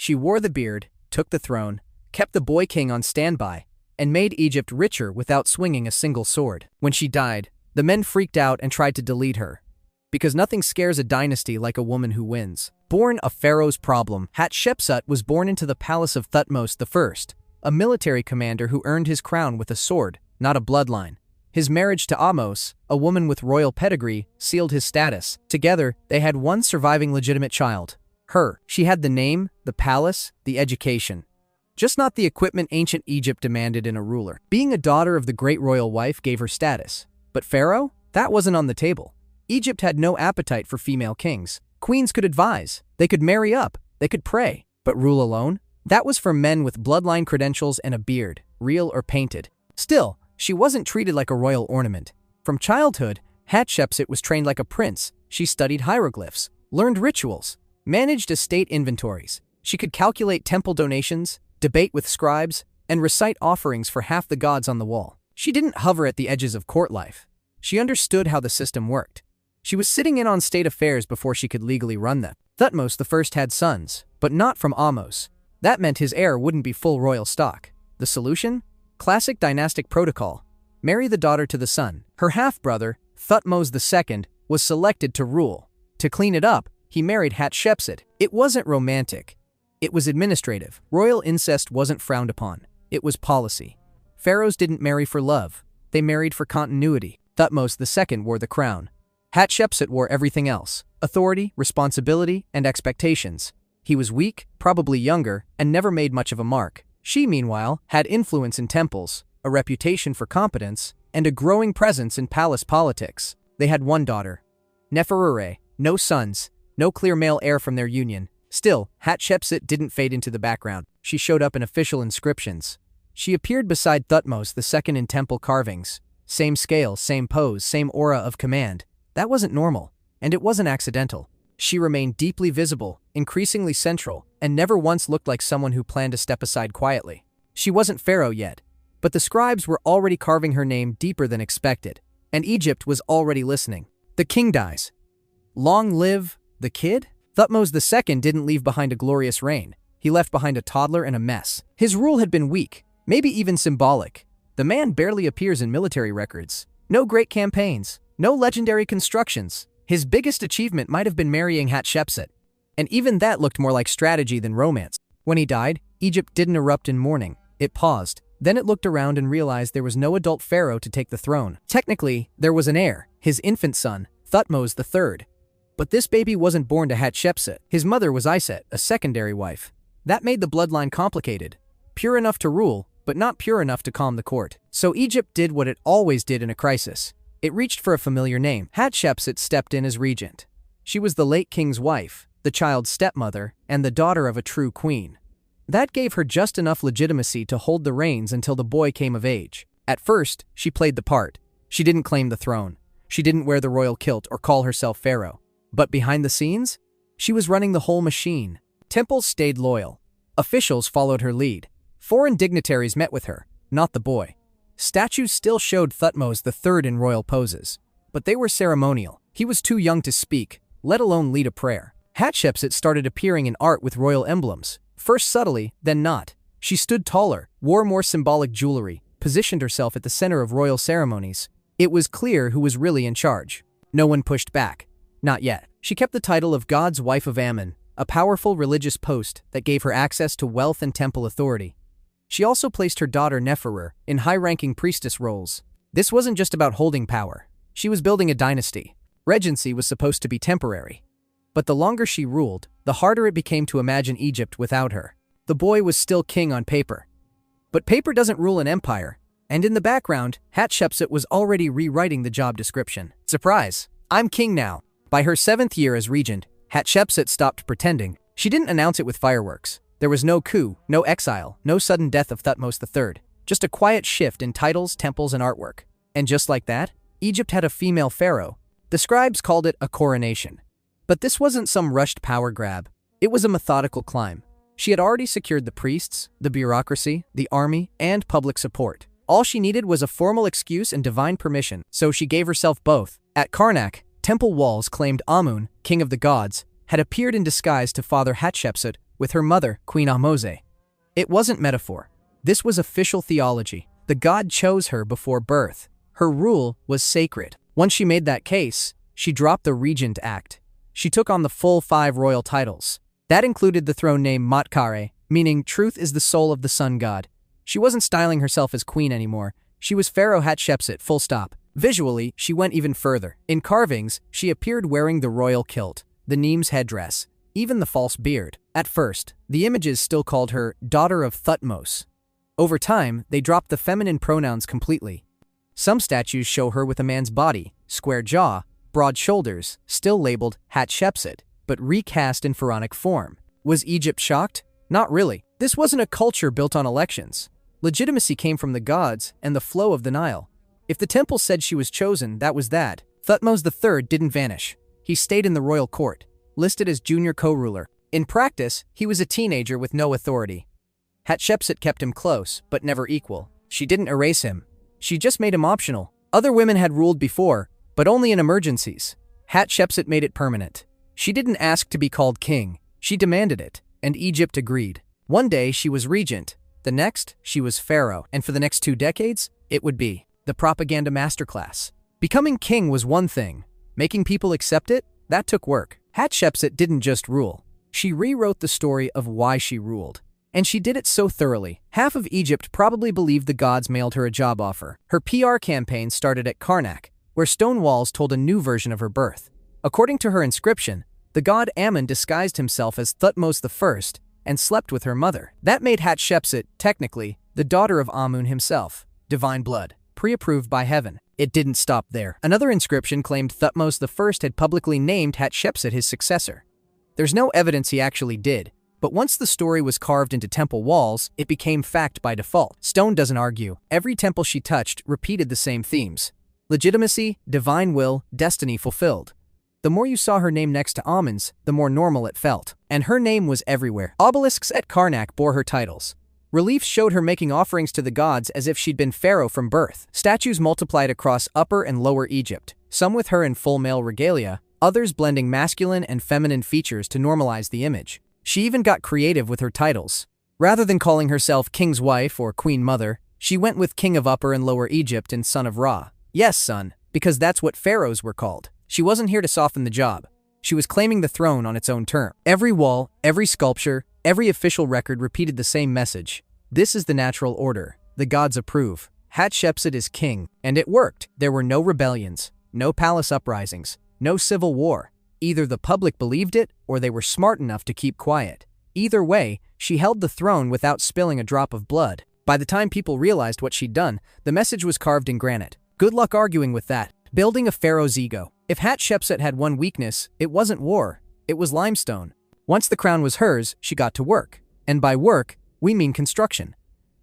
She wore the beard, took the throne, kept the boy king on standby, and made Egypt richer without swinging a single sword. When she died, the men freaked out and tried to delete her. Because nothing scares a dynasty like a woman who wins. Born a pharaoh's problem, Hatshepsut was born into the palace of Thutmose I, a military commander who earned his crown with a sword, not a bloodline. His marriage to Ahmose, a woman with royal pedigree, sealed his status. Together, they had one surviving legitimate child. Her. She had the name, the palace, the education. Just not the equipment ancient Egypt demanded in a ruler. Being a daughter of the great royal wife gave her status. But pharaoh? That wasn't on the table. Egypt had no appetite for female kings. Queens could advise. They could marry up. They could pray. But rule alone? That was for men with bloodline credentials and a beard, real or painted. Still, she wasn't treated like a royal ornament. From childhood, Hatshepsut was trained like a prince. She studied hieroglyphs, learned rituals, managed estate inventories. She could calculate temple donations, debate with scribes, and recite offerings for half the gods on the wall. She didn't hover at the edges of court life. She understood how the system worked. She was sitting in on state affairs before she could legally run them. Thutmose I had sons, but not from Ahmose. That meant his heir wouldn't be full royal stock. The solution? Classic dynastic protocol. Marry the daughter to the son. Her half-brother, Thutmose II, was selected to rule. To clean it up, he married Hatshepsut. It wasn't romantic. It was administrative. Royal incest wasn't frowned upon. It was policy. Pharaohs didn't marry for love. They married for continuity. Thutmose II wore the crown. Hatshepsut wore everything else: authority, responsibility, and expectations. He was weak, probably younger, and never made much of a mark. She, meanwhile, had influence in temples, a reputation for competence, and a growing presence in palace politics. They had one daughter, Neferure, no sons, no clear male heir from their union. Still, Hatshepsut didn't fade into the background. She showed up in official inscriptions. She appeared beside Thutmose II in temple carvings. Same scale, same pose, same aura of command. That wasn't normal, and it wasn't accidental. She remained deeply visible, increasingly central, and never once looked like someone who planned to step aside quietly. She wasn't pharaoh yet, but the scribes were already carving her name deeper than expected, and Egypt was already listening. The king dies. Long live the kid? Thutmose II didn't leave behind a glorious reign. He left behind a toddler and a mess. His rule had been weak, maybe even symbolic. The man barely appears in military records. No great campaigns. No legendary constructions. His biggest achievement might have been marrying Hatshepsut, and even that looked more like strategy than romance. When he died, Egypt didn't erupt in mourning. It paused. Then it looked around and realized there was no adult pharaoh to take the throne. Technically, there was an heir, his infant son, Thutmose III. But this baby wasn't born to Hatshepsut. His mother was Iset, a secondary wife. That made the bloodline complicated. Pure enough to rule, but not pure enough to calm the court. So Egypt did what it always did in a crisis. It reached for a familiar name. Hatshepsut stepped in as regent. She was the late king's wife, the child's stepmother, and the daughter of a true queen. That gave her just enough legitimacy to hold the reins until the boy came of age. At first, she played the part. She didn't claim the throne. She didn't wear the royal kilt or call herself pharaoh. But behind the scenes, she was running the whole machine. Temples stayed loyal. Officials followed her lead. Foreign dignitaries met with her, not the boy. Statues still showed Thutmose III in royal poses, but they were ceremonial. He was too young to speak, let alone lead a prayer. Hatshepsut started appearing in art with royal emblems, first subtly, then not. She stood taller, wore more symbolic jewelry, positioned herself at the center of royal ceremonies. It was clear who was really in charge. No one pushed back. Not yet. She kept the title of God's wife of Ammon, a powerful religious post that gave her access to wealth and temple authority. She also placed her daughter Neferure in high-ranking priestess roles. This wasn't just about holding power. She was building a dynasty. Regency was supposed to be temporary. But the longer she ruled, the harder it became to imagine Egypt without her. The boy was still king on paper. But paper doesn't rule an empire, and in the background, Hatshepsut was already rewriting the job description. Surprise! I'm king now. By her 7th year as regent, Hatshepsut stopped pretending. She didn't announce it with fireworks. There was no coup, no exile, no sudden death of Thutmose III, just a quiet shift in titles, temples, and artwork. And just like that, Egypt had a female pharaoh. The scribes called it a coronation. But this wasn't some rushed power grab. It was a methodical climb. She had already secured the priests, the bureaucracy, the army, and public support. All she needed was a formal excuse and divine permission, so she gave herself both. At Karnak, temple walls claimed Amun, king of the gods, had appeared in disguise to father Hatshepsut, with her mother, Queen Ahmose. It wasn't metaphor. This was official theology. The god chose her before birth. Her rule was sacred. Once she made that case, she dropped the Regent Act. She took on the full 5 royal titles. That included the throne name Matkare, meaning truth is the soul of the sun god. She wasn't styling herself as queen anymore. She was Pharaoh Hatshepsut, full stop. Visually, she went even further. In carvings, she appeared wearing the royal kilt, the Nemes headdress, even the false beard. At first, the images still called her daughter of Thutmose. Over time, they dropped the feminine pronouns completely. Some statues show her with a man's body, square jaw, broad shoulders, still labeled Hatshepsut, but recast in pharaonic form. Was Egypt shocked? Not really. This wasn't a culture built on elections. Legitimacy came from the gods and the flow of the Nile. If the temple said she was chosen, that was that. Thutmose III didn't vanish. He stayed in the royal court, listed as junior co-ruler. In practice, he was a teenager with no authority. Hatshepsut kept him close, but never equal. She didn't erase him. She just made him optional. Other women had ruled before, but only in emergencies. Hatshepsut made it permanent. She didn't ask to be called king. She demanded it, and Egypt agreed. One day, she was regent. The next, she was pharaoh. And for the next 2 decades, it would be the propaganda masterclass. Becoming king was one thing. Making people accept it, that took work. Hatshepsut didn't just rule. She rewrote the story of why she ruled. And she did it so thoroughly. Half of Egypt probably believed the gods mailed her a job offer. Her PR campaign started at Karnak, where stone walls told a new version of her birth. According to her inscription, the god Ammon disguised himself as Thutmose I and slept with her mother. That made Hatshepsut, technically, the daughter of Amun himself. Divine blood, pre-approved by heaven. It didn't stop there. Another inscription claimed Thutmose I had publicly named Hatshepsut his successor. There's no evidence he actually did, but once the story was carved into temple walls, it became fact by default. Stone doesn't argue. Every temple she touched repeated the same themes. Legitimacy, divine will, destiny fulfilled. The more you saw her name next to Amun's, the more normal it felt. And her name was everywhere. Obelisks at Karnak bore her titles. Reliefs showed her making offerings to the gods as if she'd been pharaoh from birth. Statues multiplied across Upper and Lower Egypt, some with her in full male regalia, others blending masculine and feminine features to normalize the image. She even got creative with her titles. Rather than calling herself king's wife or queen mother, she went with king of Upper and Lower Egypt and son of Ra. Yes, son, because that's what pharaohs were called. She wasn't here to soften the job. She was claiming the throne on its own term. Every wall, every sculpture, every official record repeated the same message. This is the natural order. The gods approve. Hatshepsut is king. And it worked. There were no rebellions, no palace uprisings, no civil war. Either the public believed it, or they were smart enough to keep quiet. Either way, she held the throne without spilling a drop of blood. By the time people realized what she'd done, the message was carved in granite. Good luck arguing with that. Building a pharaoh's ego. If Hatshepsut had one weakness, it wasn't war. It was limestone. Once the crown was hers, she got to work. And by work, we mean construction.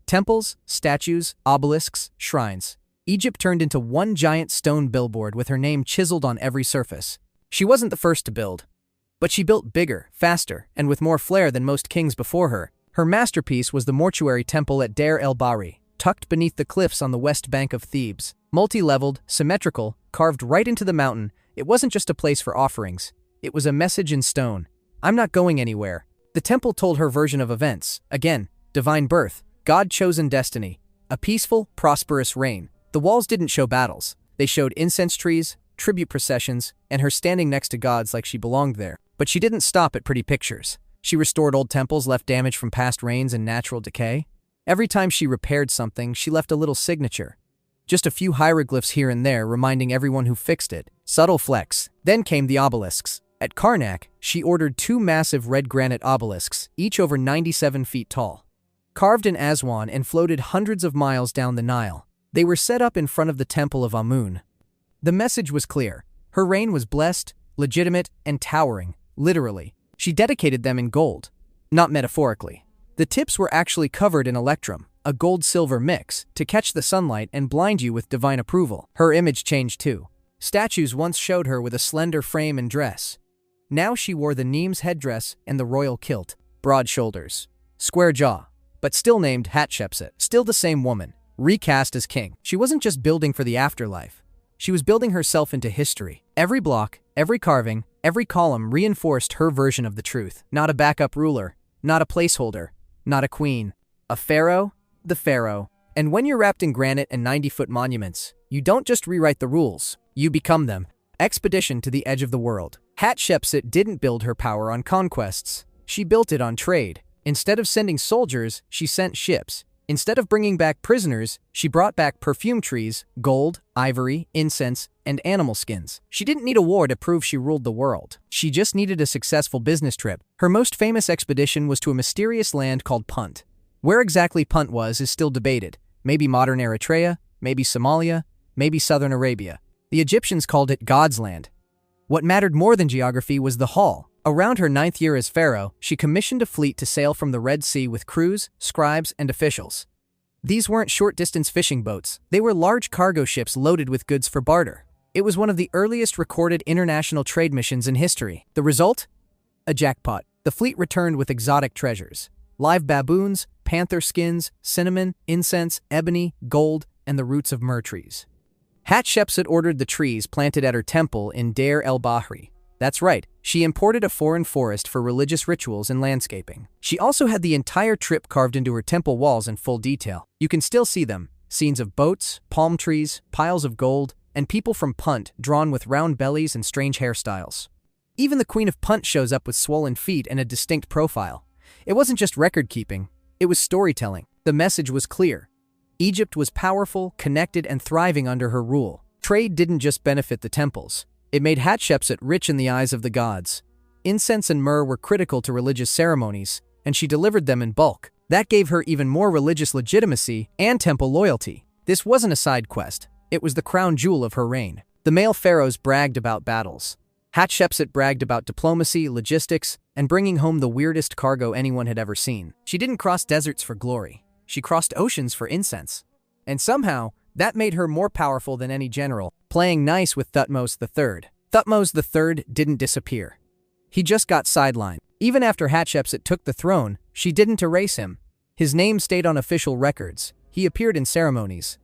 Temples, statues, obelisks, shrines. Egypt turned into one giant stone billboard with her name chiseled on every surface. She wasn't the first to build, but she built bigger, faster, and with more flair than most kings before her. Her masterpiece was the mortuary temple at Deir el-Bahri, tucked beneath the cliffs on the west bank of Thebes. Multi-leveled, symmetrical, carved right into the mountain, it wasn't just a place for offerings. It was a message in stone. I'm not going anywhere. The temple told her version of events. Again, divine birth, God-chosen destiny, a peaceful, prosperous reign. The walls didn't show battles. They showed incense trees, tribute processions, and her standing next to gods like she belonged there. But she didn't stop at pretty pictures. She restored old temples left damaged from past rains and natural decay. Every time she repaired something, she left a little signature. Just a few hieroglyphs here and there reminding everyone who fixed it. Subtle flex. Then came the obelisks. At Karnak, she ordered 2 massive red granite obelisks, each over 97 feet tall. Carved in Aswan and floated hundreds of miles down the Nile. They were set up in front of the temple of Amun. The message was clear. Her reign was blessed, legitimate, and towering, literally. She dedicated them in gold, not metaphorically. The tips were actually covered in electrum, a gold-silver mix, to catch the sunlight and blind you with divine approval. Her image changed too. Statues once showed her with a slender frame and dress. Now she wore the Nemes headdress and the royal kilt, broad shoulders, square jaw, but still named Hatshepsut. Still the same woman, recast as king. She wasn't just building for the afterlife. She was building herself into history. Every block, every carving, every column reinforced her version of the truth. Not a backup ruler, not a placeholder, not a queen. A pharaoh? The pharaoh. And when you're wrapped in granite and 90-foot monuments, you don't just rewrite the rules, you become them. Expedition to the edge of the world. Hatshepsut didn't build her power on conquests. She built it on trade. Instead of sending soldiers, she sent ships. Instead of bringing back prisoners, she brought back perfume trees, gold, ivory, incense, and animal skins. She didn't need a war to prove she ruled the world. She just needed a successful business trip. Her most famous expedition was to a mysterious land called Punt. Where exactly Punt was is still debated. Maybe modern Eritrea, maybe Somalia, maybe southern Arabia. The Egyptians called it God's land. What mattered more than geography was the haul. Around her 9th year as pharaoh, she commissioned a fleet to sail from the Red Sea with crews, scribes, and officials. These weren't short-distance fishing boats. They were large cargo ships loaded with goods for barter. It was one of the earliest recorded international trade missions in history. The result? A jackpot. The fleet returned with exotic treasures. Live baboons, panther skins, cinnamon, incense, ebony, gold, and the roots of myrrh trees. Hatshepsut ordered the trees planted at her temple in Deir el-Bahri. That's right, she imported a foreign forest for religious rituals and landscaping. She also had the entire trip carved into her temple walls in full detail. You can still see them, scenes of boats, palm trees, piles of gold, and people from Punt drawn with round bellies and strange hairstyles. Even the Queen of Punt shows up with swollen feet and a distinct profile. It wasn't just record-keeping, it was storytelling. The message was clear. Egypt was powerful, connected, and thriving under her rule. Trade didn't just benefit the temples. It made Hatshepsut rich in the eyes of the gods. Incense and myrrh were critical to religious ceremonies, and she delivered them in bulk. That gave her even more religious legitimacy and temple loyalty. This wasn't a side quest. It was the crown jewel of her reign. The male pharaohs bragged about battles. Hatshepsut bragged about diplomacy, logistics, and bringing home the weirdest cargo anyone had ever seen. She didn't cross deserts for glory. She crossed oceans for incense. And somehow, that made her more powerful than any general, playing nice with Thutmose III. Thutmose III didn't disappear. He just got sidelined. Even after Hatshepsut took the throne, she didn't erase him. His name stayed on official records. He appeared in ceremonies.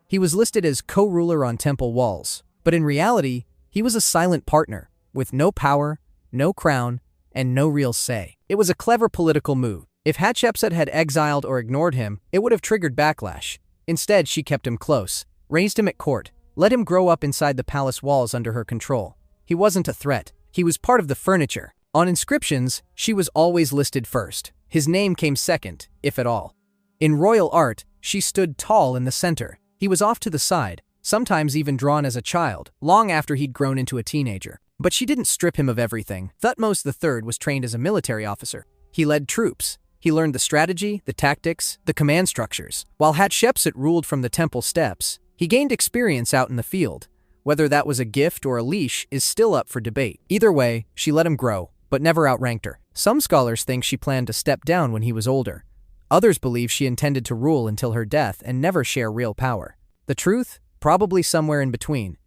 He was listed as co-ruler on temple walls. But in reality, he was a silent partner, with no power, no crown, and no real say. It was a clever political move. If Hatshepsut had exiled or ignored him, it would have triggered backlash. Instead, she kept him close, raised him at court, let him grow up inside the palace walls under her control. He wasn't a threat. He was part of the furniture. On inscriptions, she was always listed first. His name came second, if at all. In royal art, she stood tall in the center. He was off to the side, sometimes even drawn as a child, long after he'd grown into a teenager. But she didn't strip him of everything. Thutmose III was trained as a military officer. He led troops. He learned the strategy, the tactics, the command structures. While Hatshepsut ruled from the temple steps, he gained experience out in the field. Whether that was a gift or a leash is still up for debate. Either way, she let him grow, but never outranked her. Some scholars think she planned to step down when he was older. Others believe she intended to rule until her death and never share real power. The truth? Probably somewhere in between.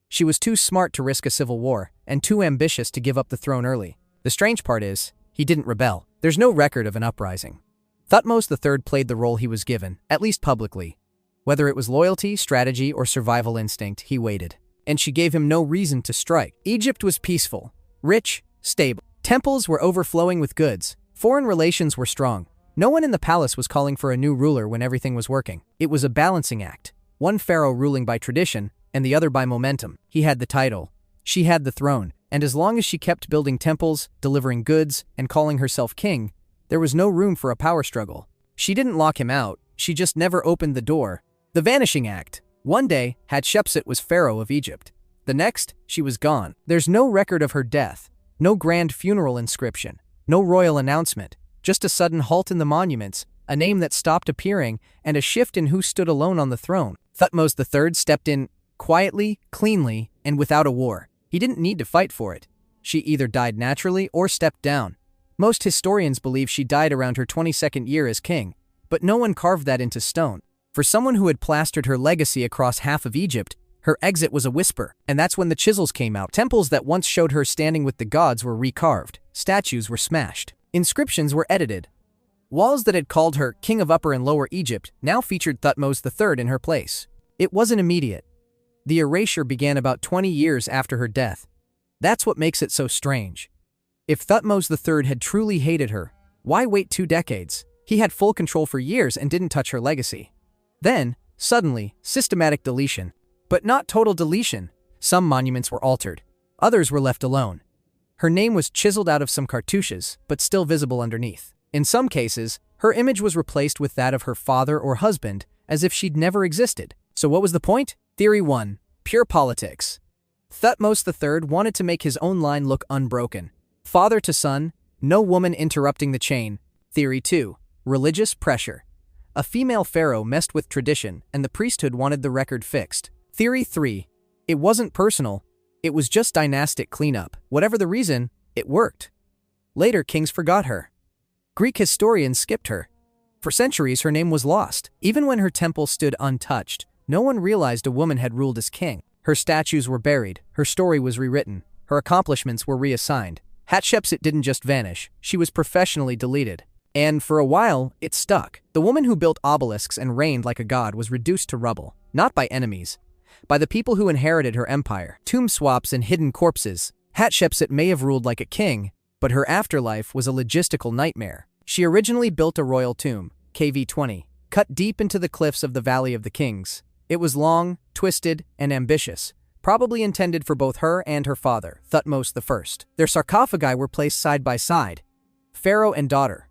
She was too smart to risk a civil war, and too ambitious to give up the throne early. The strange part is, he didn't rebel. There's no record of an uprising. Thutmose III played the role he was given, at least publicly. Whether it was loyalty, strategy, or survival instinct, he waited. And she gave him no reason to strike. Egypt was peaceful, rich, stable. Temples were overflowing with goods. Foreign relations were strong. No one in the palace was calling for a new ruler when everything was working. It was a balancing act. One pharaoh ruling by tradition, and the other by momentum. He had the title. She had the throne. And as long as she kept building temples, delivering goods, and calling herself king, there was no room for a power struggle. She didn't lock him out, she just never opened the door. The Vanishing Act. One day, Hatshepsut was pharaoh of Egypt. The next, she was gone. There's no record of her death, no grand funeral inscription, no royal announcement, just a sudden halt in the monuments, a name that stopped appearing, and a shift in who stood alone on the throne. Thutmose III stepped in quietly, cleanly, and without a war. He didn't need to fight for it. She either died naturally or stepped down. Most historians believe she died around her 22nd year as king, but no one carved that into stone. For someone who had plastered her legacy across half of Egypt, her exit was a whisper, and that's when the chisels came out. Temples that once showed her standing with the gods were recarved. Statues were smashed. Inscriptions were edited. Walls that had called her King of Upper and Lower Egypt now featured Thutmose III in her place. It wasn't immediate. The erasure began about 20 years after her death. That's what makes it so strange. If Thutmose III had truly hated her, Why wait 2 decades? He had full control for years and didn't touch her legacy. Then, suddenly, systematic deletion. But not total deletion. Some monuments were altered. Others were left alone. Her name was chiseled out of some cartouches, but still visible underneath. In some cases, her image was replaced with that of her father or husband, as if she'd never existed. So what was the point? Theory 1. Pure politics. Thutmose III wanted to make his own line look unbroken. Father to son, no woman interrupting the chain. Theory 2. Religious pressure. A female pharaoh messed with tradition, and the priesthood wanted the record fixed. Theory 3. It wasn't personal, it was just dynastic cleanup. Whatever the reason, it worked. Later kings forgot her. Greek historians skipped her. For centuries her name was lost. Even when her temple stood untouched, no one realized a woman had ruled as king. Her statues were buried, her story was rewritten, her accomplishments were reassigned. Hatshepsut didn't just vanish, she was professionally deleted. And for a while, it stuck. The woman who built obelisks and reigned like a god was reduced to rubble, not by enemies, by the people who inherited her empire. Tomb swaps and hidden corpses. Hatshepsut may have ruled like a king, but her afterlife was a logistical nightmare. She originally built a royal tomb, KV-20, cut deep into the cliffs of the Valley of the Kings. It was long, twisted, and ambitious, probably intended for both her and her father, Thutmose I. Their sarcophagi were placed side by side. Pharaoh and daughter.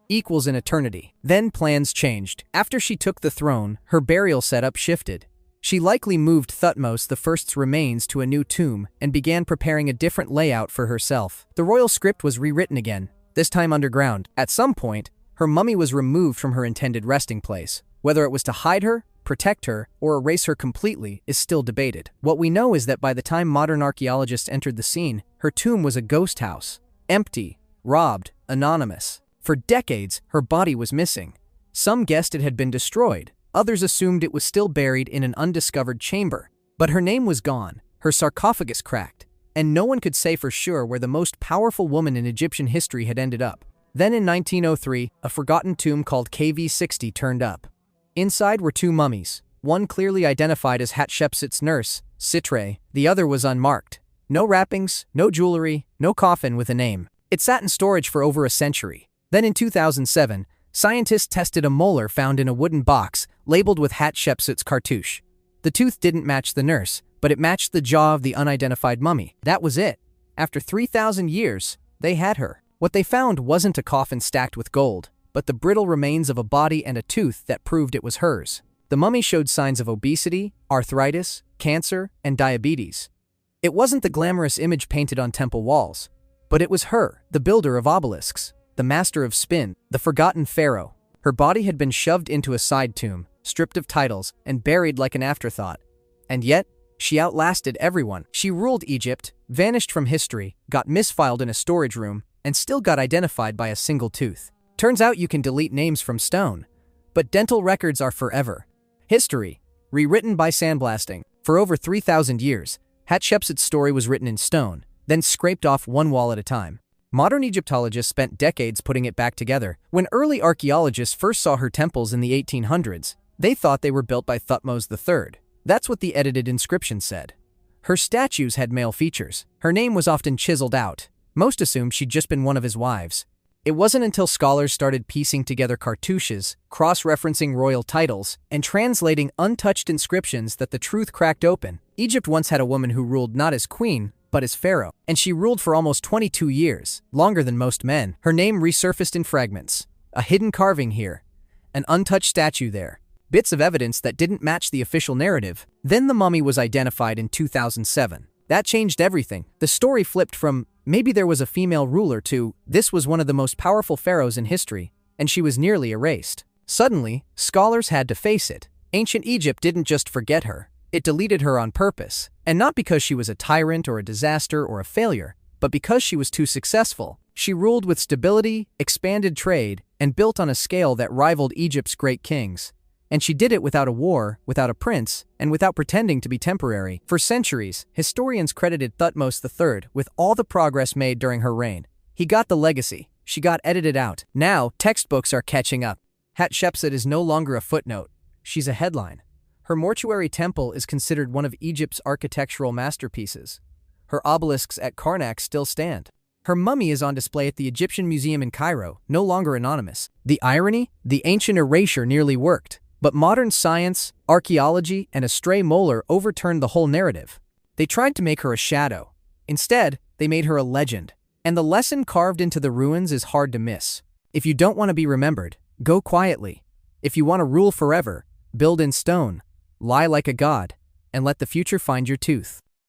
Equals in eternity. Then plans changed. After she took the throne, her burial setup shifted. She likely moved Thutmose I's remains to a new tomb and began preparing a different layout for herself. The royal script was rewritten again, this time underground. At some point, her mummy was removed from her intended resting place. Whether it was to hide her, protect her, or erase her completely is still debated. What we know is that by the time modern archaeologists entered the scene, her tomb was a ghost house. Empty, robbed, anonymous. For decades, her body was missing. Some guessed it had been destroyed. Others assumed it was still buried in an undiscovered chamber. But her name was gone, her sarcophagus cracked, and no one could say for sure where the most powerful woman in Egyptian history had ended up. Then in 1903, a forgotten tomb called KV-60 turned up. Inside were 2 mummies, one clearly identified as Hatshepsut's nurse, Sitre, the other was unmarked. No wrappings, no jewelry, no coffin with a name. It sat in storage for over a century. Then in 2007, scientists tested a molar found in a wooden box labeled with Hatshepsut's cartouche. The tooth didn't match the nurse, but it matched the jaw of the unidentified mummy. That was it. After 3,000 years, they had her. What they found wasn't a coffin stacked with gold, but the brittle remains of a body and a tooth that proved it was hers. The mummy showed signs of obesity, arthritis, cancer, and diabetes. It wasn't the glamorous image painted on temple walls, but it was her, the builder of obelisks, the master of spin, the forgotten pharaoh. Her body had been shoved into a side tomb, stripped of titles, and buried like an afterthought. And yet, she outlasted everyone. She ruled Egypt, vanished from history, got misfiled in a storage room, and still got identified by a single tooth. Turns out you can delete names from stone, but dental records are forever. History, rewritten by sandblasting. For over 3,000 years, Hatshepsut's story was written in stone, then scraped off one wall at a time. Modern Egyptologists spent decades putting it back together. When early archaeologists first saw her temples in the 1800s, they thought they were built by Thutmose III. That's what the edited inscription said. Her statues had male features. Her name was often chiseled out. Most assumed she'd just been one of his wives. It wasn't until scholars started piecing together cartouches, cross-referencing royal titles, and translating untouched inscriptions that the truth cracked open. Egypt once had a woman who ruled not as queen, but as pharaoh, and she ruled for almost 22 years, longer than most men. Her name resurfaced in fragments. A hidden carving here, an untouched statue there, bits of evidence that didn't match the official narrative. Then the mummy was identified in 2007. That changed everything. The story flipped from, maybe there was a female ruler, to, this was one of the most powerful pharaohs in history, and she was nearly erased. Suddenly, scholars had to face it. Ancient Egypt didn't just forget her. It deleted her on purpose, and not because she was a tyrant or a disaster or a failure, but because she was too successful. She ruled with stability, expanded trade, and built on a scale that rivaled Egypt's great kings. And she did it without a war, without a prince, and without pretending to be temporary. For centuries, historians credited Thutmose III with all the progress made during her reign. He got the legacy. She got edited out. Now, textbooks are catching up. Hatshepsut is no longer a footnote. She's a headline. Her mortuary temple is considered one of Egypt's architectural masterpieces. Her obelisks at Karnak still stand. Her mummy is on display at the Egyptian Museum in Cairo, no longer anonymous. The irony? The ancient erasure nearly worked. But modern science, archaeology, and a stray molar overturned the whole narrative. They tried to make her a shadow. Instead, they made her a legend. And the lesson carved into the ruins is hard to miss. If you don't want to be remembered, go quietly. If you want to rule forever, build in stone, lie like a god, and let the future find your tooth.